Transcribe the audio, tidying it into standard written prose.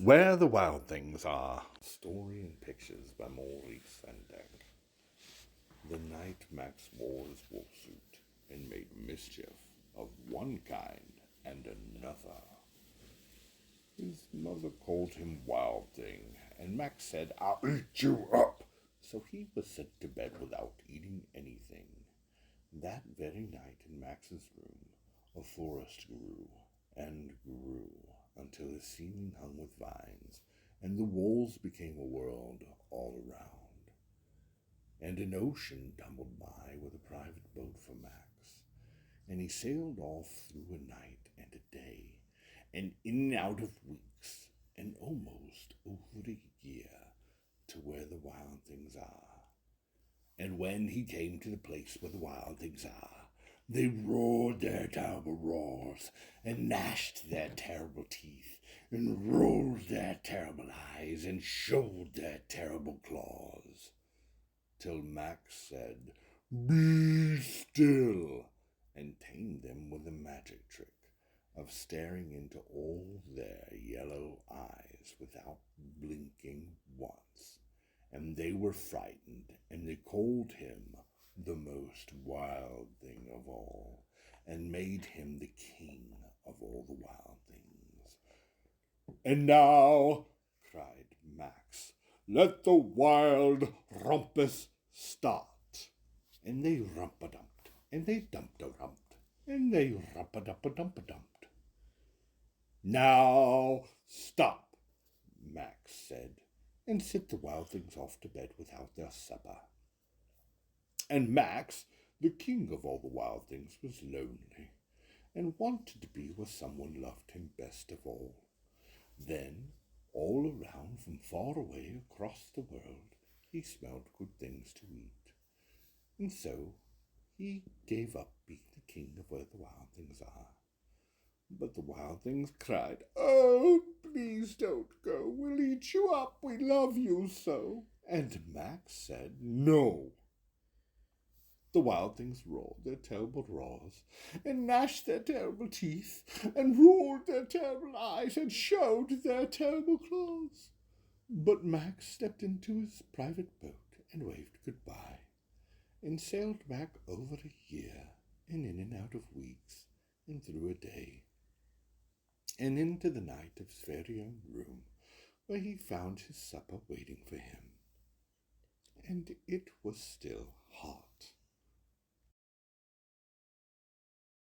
Where the Wild Things Are. Story and pictures by Maurice Sendak. The night Max wore his wolf suit and made mischief of one kind and another. His mother called him Wild Thing, and Max said, "I'll eat you up." So he was sent to bed without eating anything. That very night in Max's room, a forest grew and grew until the ceiling hung with vines, and the walls became a world all around. And an ocean tumbled by with a private boat for Max, and he sailed off through a night and a day, and in and out of weeks, and almost over a year, to where the wild things are. And when he came to the place where the wild things are, they roared their terrible roars, and gnashed their terrible teeth, and rolled their terrible eyes, and showed their terrible claws, till Max said, "Be still," and tamed them with a magic trick of staring into all their yellow eyes without blinking once. And they were frightened, and they called him the most wild thing of all, and made him the king of all the wild things. "And now," cried Max, "let the wild rumpus start." And they rumpa-dumped, and they dumped-a-rumped, and they rumpa-dumpa-dumpa-dumped. "Now stop," Max said, and sent the wild things off to bed without their supper. And Max, the king of all the wild things, was lonely, and wanted to be where someone loved him best of all. Then, all around from far away across the world, he smelled good things to eat. And so he gave up being the king of where the wild things are. But the wild things cried, "Oh, please don't go. We'll eat you up. We love you so." And Max said, "No." The wild things roared their terrible roars, and gnashed their terrible teeth, and rolled their terrible eyes, and showed their terrible claws. But Max stepped into his private boat and waved goodbye, and sailed back over a year, and in and out of weeks, and through a day, and into the night of his very own room, where he found his supper waiting for him. And it was still hot.